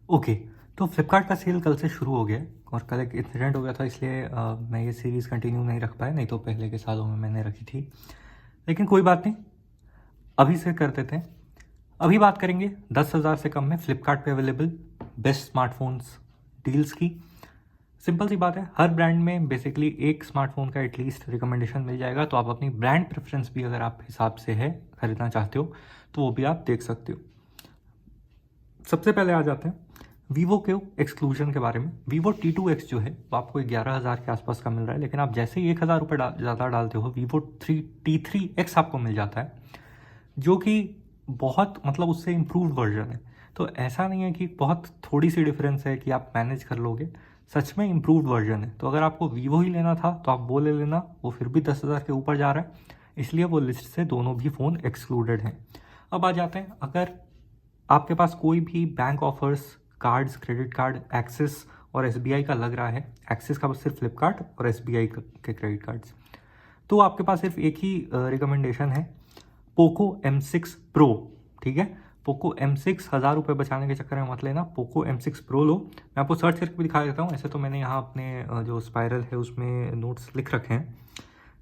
Okay, तो फ्लिपकार्ट का cell कल से शुरू हो गया है और कल एक इंसिडेंट हो गया था, इसलिए मैं ये सीरीज़ कंटिन्यू नहीं रख पाया, नहीं तो पहले के सालों में मैंने रखी थी। लेकिन कोई बात नहीं, अभी से कर देते हैं। अभी बात करेंगे 10,000 से कम में फ्लिपकार्ट पे अवेलेबल बेस्ट स्मार्टफोन्स डील्स की। सिंपल सी बात है, हर ब्रांड में बेसिकली एक स्मार्टफोन का एटलीस्ट रिकमेंडेशन मिल जाएगा, तो आप अपनी ब्रांड प्रेफरेंस भी अगर आप हिसाब से है खरीदना चाहते हो तो वो भी आप देख सकते हो। सबसे पहले आ जाते हैं वीवो के एक्सक्लूजन के बारे में। वीवो T2X जो है वो आपको 11,000 के आसपास का मिल रहा है, लेकिन आप जैसे ही 1,000 रुपये ज़्यादा डालते हो वीवो T3X आपको मिल जाता है, जो कि बहुत मतलब उससे इम्प्रूव्ड वर्जन है। तो ऐसा नहीं है कि बहुत थोड़ी सी डिफरेंस है कि आप मैनेज कर लोगे, सच में इम्प्रूव्ड वर्जन है। तो अगर आपको वीवो ही लेना था तो आप वो ले लेना, वो फिर भी 10,000 के ऊपर जा रहा है, इसलिए वो लिस्ट से दोनों भी फ़ोन एक्सक्लूडेड हैं। अब आ जाते हैं, अगर आपके पास कोई भी bank offers cards, credit card axis और एसबीआई का लग रहा है, एक्सिस का सिर्फ फ्लिपकार्ट और एसबीआई के क्रेडिट कार्ड्स, तो आपके पास सिर्फ एक ही रिकमेंडेशन है, पोको M6 प्रो। ठीक है, पोको M6 1,000 रुपये बचाने के चक्कर में मत लेना, पोको M6 प्रो लो। मैं आपको सर्च करके भी दिखा देता हूँ, ऐसे तो मैंने यहाँ अपने जो स्पायरल है उसमें नोट्स लिख रखे हैं,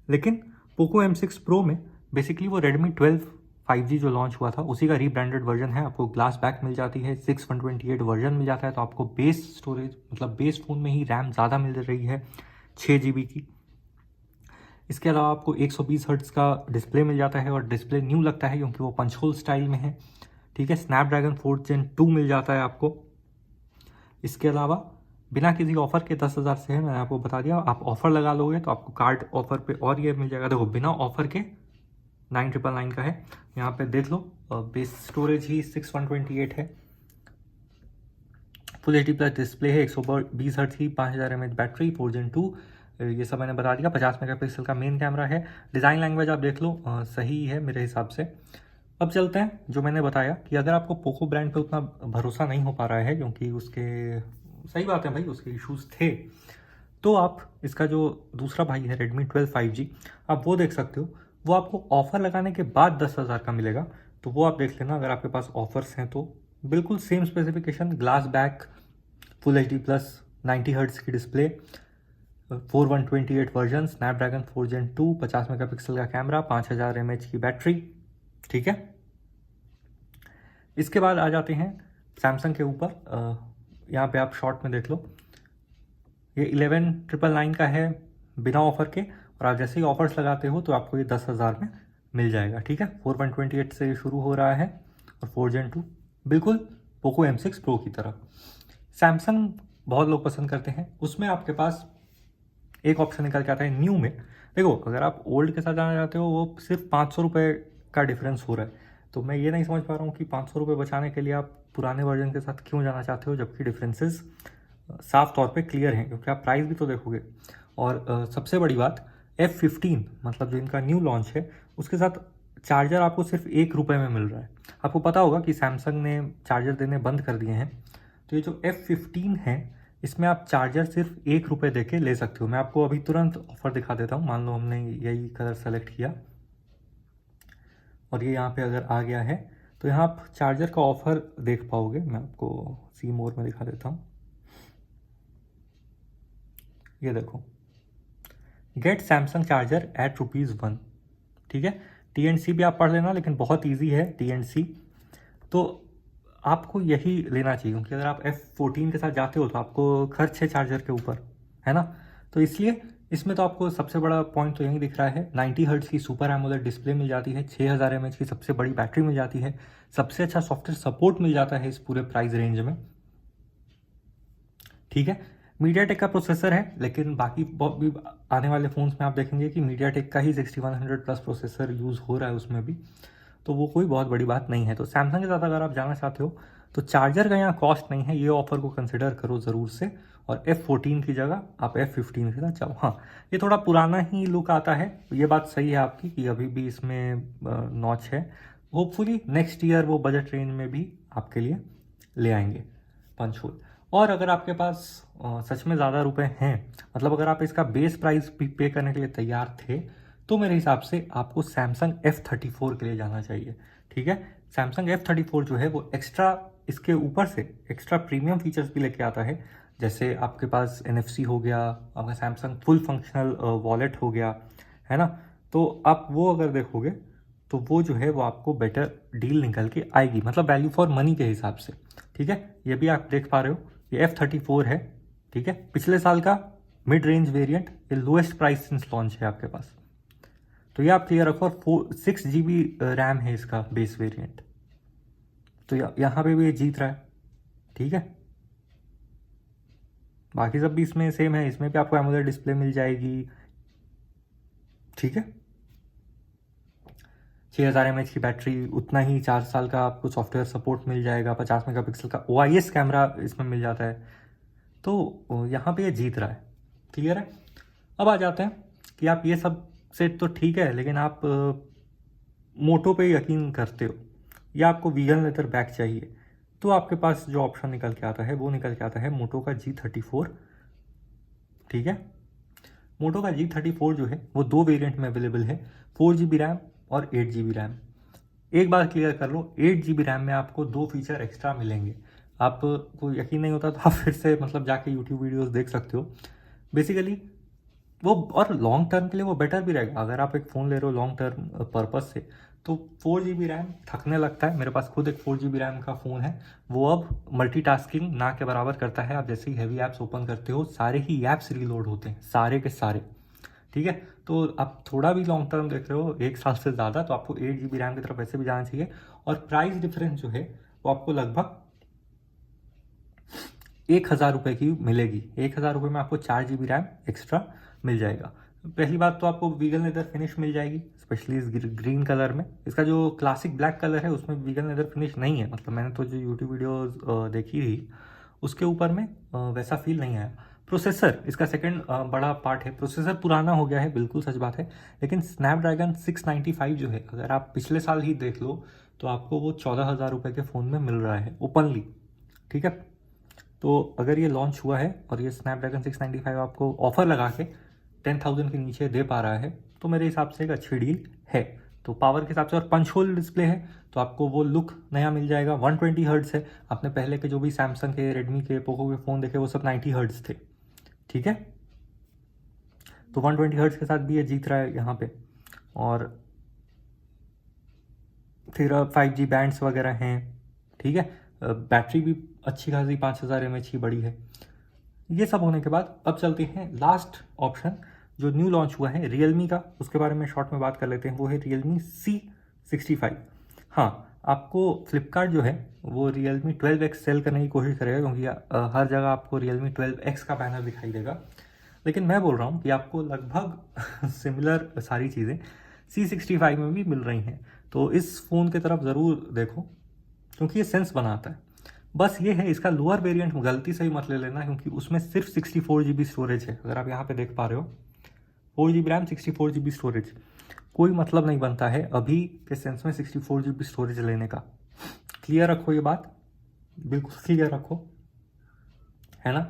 लेकिन पोको M6 प्रो में बेसिकली वो रेडमी 12 5G जो लॉन्च हुआ था उसी का रीब्रांडेड वर्जन है। आपको ग्लास बैक मिल जाती है, 6/128 वर्जन मिल जाता है, तो आपको बेस स्टोरेज मतलब बेस फ़ोन में ही रैम ज़्यादा मिल रही है 6 GB की। इसके अलावा आपको 120 हर्ट्ज़ का डिस्प्ले मिल जाता है, और डिस्प्ले न्यू लगता है क्योंकि वो पंच होल स्टाइल में है। ठीक है, स्नैपड्रैगन 4 Gen 2 मिल जाता है आपको। इसके अलावा बिना किसी ऑफर के 10,000 से है, मैंने आपको बता दिया। आप ऑफर लगा लोगे तो आपको कार्ड ऑफर पे और ये मिल जाएगा। देखो, बिना ऑफर के 9,999 का है, यहाँ पे देख लो। बेस स्टोरेज ही 6/128 है, फुल HD+ डिस्प्ले है, 120 हर्ट्ज की, 5000 mAh बैटरी, 4 Gen 2, ये सब मैंने बता दिया। 50 मेगापिक्सल का मेन कैमरा है। डिज़ाइन लैंग्वेज आप देख लो, सही है मेरे हिसाब से। अब चलते हैं, जो मैंने बताया कि अगर आपको पोको ब्रांड पे उतना भरोसा नहीं हो पा रहा है क्योंकि उसके, सही बात है भाई, उसके इश्यूज थे, तो आप इसका जो दूसरा भाई है रेडमी 12 5G, आप वो देख सकते हो। वो आपको ऑफर लगाने के बाद 10,000 का मिलेगा, तो वो आप देख लेना अगर आपके पास ऑफर्स हैं तो। बिल्कुल same specification, glass back, full HD+, 90 hertz की display, 4/128 version, Snapdragon 4 Gen 2, 50 megapixel का कैमरा, 5000 mAh की बैटरी। ठीक है, इसके बाद आ जाते हैं सैमसंग के ऊपर। यहाँ पे आप शॉर्ट में देख लो, ये 11,999 का है बिना ऑफर के, और आप जैसे ही ऑफर्स लगाते हो तो आपको ये 10,000 में मिल जाएगा। ठीक है, 4/128 से शुरू हो रहा है और 4 Gen 2, बिल्कुल पोको M6 प्रो की तरह। सैमसंग बहुत लोग पसंद करते हैं, उसमें आपके पास एक ऑप्शन निकल के आता है न्यू में। देखो, अगर आप ओल्ड के साथ जाना चाहते हो, वो सिर्फ 500 रुपये का डिफरेंस हो रहा है, तो मैं ये नहीं समझ पा रहा हूँ कि 500 रुपये बचाने के लिए आप पुराने वर्जन के साथ क्यों जाना चाहते हो, जबकि डिफरेंसेस साफ तौर पे क्लियर हैं, क्योंकि आप प्राइस भी तो देखोगे। और सबसे बड़ी बात, F15 मतलब जो इनका न्यू लॉन्च है, उसके साथ चार्जर आपको सिर्फ 1 रुपये में मिल रहा है। आपको पता होगा कि सैमसंग ने चार्जर देने बंद कर दिए हैं, तो ये जो F15 है, इसमें आप चार्जर सिर्फ 1 रुपये दे के ले सकते हो। मैं आपको अभी तुरंत ऑफर दिखा देता हूँ। मान लो हमने यही कलर सेलेक्ट किया और ये यहाँ पे अगर आ गया है, तो यहाँ आप चार्जर का ऑफर देख पाओगे। मैं आपको सी मोर में दिखा देता हूँ, ये देखो, गेट सैमसंग चार्जर एट ₹1। ठीक है, TNC भी आप पढ़ लेना, लेकिन बहुत ईजी है TNC, तो आपको यही लेना चाहिए, क्योंकि अगर आप F14 के साथ जाते हो तो आपको खर्च है चार्जर के ऊपर, है ना। तो इसलिए इसमें तो आपको सबसे बड़ा पॉइंट तो यही दिख रहा है। 90 हर्ट्ज की सुपर एमोलेड डिस्प्ले मिल जाती है, 6000 mAh की सबसे बड़ी बैटरी मिल जाती है, सबसे अच्छा सॉफ्टवेयर सपोर्ट मिल जाता है इस पूरे प्राइस रेंज में। ठीक है, मीडियाटेक का प्रोसेसर है, लेकिन बाकी भी आने वाले फ़ोन्स में आप देखेंगे कि मीडियाटेक का ही 6100+ प्रोसेसर यूज़ हो रहा है उसमें भी, तो वो कोई बहुत बड़ी बात नहीं है। तो सैमसंग के साथ अगर आप जाना चाहते हो तो चार्जर का यहाँ कॉस्ट नहीं है, ये ऑफर को कंसिडर करो ज़रूर से, और F14 की जगह आप F15 के साथ जाओ। हाँ, ये थोड़ा पुराना ही लुक आता है, ये बात सही है आपकी कि अभी भी इसमें नॉच है। होपफुली नेक्स्ट ईयर वो बजट रेंज में भी आपके लिए ले आएंगे पंच होल। और अगर आपके पास सच में ज़्यादा रुपए हैं, मतलब अगर आप इसका बेस प्राइस भी पे करने के लिए तैयार थे, तो मेरे हिसाब से आपको सैमसंग F34 के लिए जाना चाहिए। ठीक है, सैमसंग F34 जो है वो एक्स्ट्रा, इसके ऊपर से एक्स्ट्रा प्रीमियम फीचर्स भी लेके आता है, जैसे आपके पास NFC हो गया, आपका सैमसंग फुल फंक्शनल वॉलेट हो गया, है ना। तो आप वो अगर देखोगे तो वो जो है वो आपको बेटर डील निकल के आएगी, मतलब वैल्यू फॉर मनी के हिसाब से, ठीक है। ये भी आप देख पा रहे हो, ये F34 है, ठीक है, पिछले साल का मिड रेंज वेरिएंट, ये लोएस्ट प्राइस सिंस लॉन्च है आपके पास। तो ये आप क्लियर रखो, और 6 GB रैम है इसका बेस वेरिएंट। तो यहाँ पे भी ये जीत रहा है, ठीक है। बाकी सब भी इसमें सेम है, इसमें भी आपको एमोलेड डिस्प्ले मिल जाएगी, ठीक है। 6000 mAh की बैटरी, उतना ही 4 साल का आपको सॉफ्टवेयर सपोर्ट मिल जाएगा, 50 मेगापिक्सल का OIS कैमरा इसमें मिल जाता है। तो यहाँ पे ये जीत रहा है, क्लियर है। अब आ जाते हैं कि आप ये सब से तो ठीक है, लेकिन आप मोटो पे यकीन करते हो या आपको वीगन लेदर बैक चाहिए, तो आपके पास जो ऑप्शन निकल के आता है वो निकल के आता है मोटो का G34, ठीक है। मोटो का G34 जो है वो 2 वेरिएंट में अवेलेबल है, 4 GB रैम और 8 GB रैम। एक बात क्लियर कर लो, 8 GB रैम में आपको 2 फीचर एक्स्ट्रा मिलेंगे। आपको यकीन नहीं होता तो आप फिर से मतलब जाके यूट्यूब वीडियोस देख सकते हो। बेसिकली वो, और लॉन्ग टर्म के लिए वो बेटर भी रहेगा। अगर आप एक फ़ोन ले रहे हो लॉन्ग टर्म पर्पज से, तो 4 GB रैम थकने लगता है। मेरे पास खुद एक 4 GB रैम का फ़ोन है, वो अब मल्टीटास्किंग ना के बराबर करता है। आप जैसे ही हैवी ऐप्स ओपन करते हो, सारे ही ऐप्स रीलोड होते हैं, सारे के सारे, ठीक है। तो आप थोड़ा भी लॉन्ग टर्म देख रहे हो, 1 साल से ज़्यादा, तो आपको 8 GB रैम की तरफ वैसे भी जाना चाहिए। और प्राइस डिफरेंस जो है वो आपको लगभग 1000 रुपये की मिलेगी। 1000 रुपये में आपको 4 GB रैम एक्स्ट्रा मिल जाएगा। पहली बात तो आपको वीगन लेदर फिनिश मिल जाएगी, स्पेशली इस ग्रीन कलर में। इसका जो क्लासिक ब्लैक कलर है उसमें वीगन लेदर फिनिश नहीं है, मतलब मैंने तो जो यूट्यूब वीडियोस देखी थी उसके ऊपर में वैसा फील नहीं आया। प्रोसेसर इसका सेकंड बड़ा पार्ट है। प्रोसेसर पुराना हो गया है, बिल्कुल सच बात है, लेकिन स्नैपड्रैगन 695 जो है, अगर आप पिछले साल ही देख लो तो आपको वो 14,000 रुपये के फ़ोन में मिल रहा है ओपनली, ठीक है। तो अगर ये लॉन्च हुआ है और ये स्नैपड्रैगन 695 आपको ऑफर लगा के 10,000 के नीचे दे पा रहा है, तो मेरे हिसाब से एक अच्छी डील है। तो पावर के हिसाब से, और पंच होल डिस्प्ले है तो आपको वो लुक नया मिल जाएगा। 120 हर्ट्ज है। आपने पहले के जो भी सैमसंग के, रेडमी के, पोको के फ़ोन देखे वो सब 90 हर्ट्ज थे, ठीक है। तो 120 हर्ट्ज के साथ भी ये जीत रहा है यहाँ पे। और फिर 5G बैंड्स वगैरह हैं, ठीक है। बैटरी भी अच्छी खासी 5000 mAh की बड़ी है। ये सब होने के बाद अब चलते हैं लास्ट ऑप्शन जो न्यू लॉन्च हुआ है रियलमी का, उसके बारे में शॉर्ट में बात कर लेते हैं। वो है रियलमी C65। हाँ, आपको फ्लिपकार्ट जो है वो रियलमी 12X सेल करने की कोशिश करेगा, क्योंकि हर जगह आपको रियलमी 12X का बैनर दिखाई देगा। लेकिन मैं बोल रहा हूँ कि आपको लगभग सिमिलर सारी चीज़ें C65 में भी मिल रही हैं। तो इस फ़ोन की तरफ ज़रूर देखो, क्योंकि ये सेंस बनाता है। बस ये है, इसका लोअर वेरिएंट गलती से ही मत ले लेना, क्योंकि उसमें सिर्फ 64 GB स्टोरेज है। अगर आप यहाँ पे देख पा रहे हो, 4 GB रैम, 64 GB स्टोरेज, कोई मतलब नहीं बनता है अभी के सेंस में 64 GB स्टोरेज लेने का। क्लियर रखो ये बात, बिल्कुल क्लियर रखो, है ना।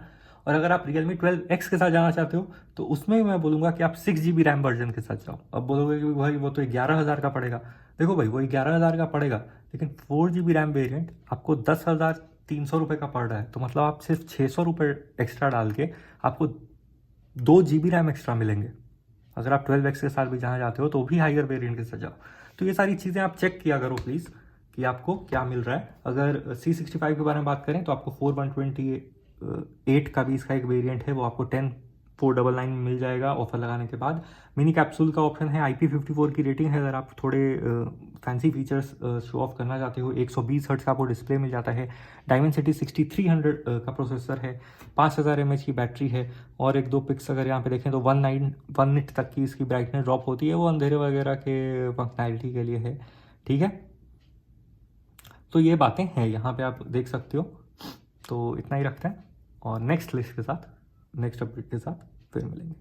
और अगर आप Realme 12X के साथ जाना चाहते हो तो उसमें भी मैं बोलूँगा कि आप 6 GB रैम वर्जन के साथ जाओ। अब बोलोगे कि भाई वो तो 11,000 का पड़ेगा। देखो भाई, वो 11,000 का पड़ेगा, लेकिन 4 GB रैम वेरिएंट आपको 10,300 रुपये का पड़ रहा है। तो मतलब आप सिर्फ 600 रुपये एक्स्ट्रा डाल के आपको 2 GB रैम एक्स्ट्रा मिलेंगे। अगर आप 12X के साथ भी जाना चाहते हो तो भी हाइयर वेरिएंट के साथ जाओ। तो ये सारी चीज़ें आप चेक किया करो प्लीज़ कि आपको क्या मिल रहा है। अगर C65 के बारे में बात करें तो आपको 4128 का भी इसका एक वेरिएंट है, वो आपको 10,499 में मिल जाएगा ऑफर लगाने के बाद। मिनी कैप्सूल का ऑप्शन है, IP54 की रेटिंग है। अगर आप थोड़े फैंसी फीचर्स शो ऑफ करना चाहते हो, 120 हर्ट्ज का आपको डिस्प्ले मिल जाता है। डायमेंसिटी 6300 का प्रोसेसर है, 5000 mAh की बैटरी है, और 1-2 पिक्स अगर यहाँ पे देखें तो 1 निट तक की इसकी ब्राइटनेस ड्रॉप होती है। वो अंधेरे वगैरह के फंक्शनैलिटी के लिए है, ठीक है। तो ये बातें हैं, यहाँ पे आप देख सकते हो। तो इतना ही रखते हैं, और नेक्स्ट लिस्ट के साथ, नेक्स्ट अपडेट के साथ फिर मिलेंगे।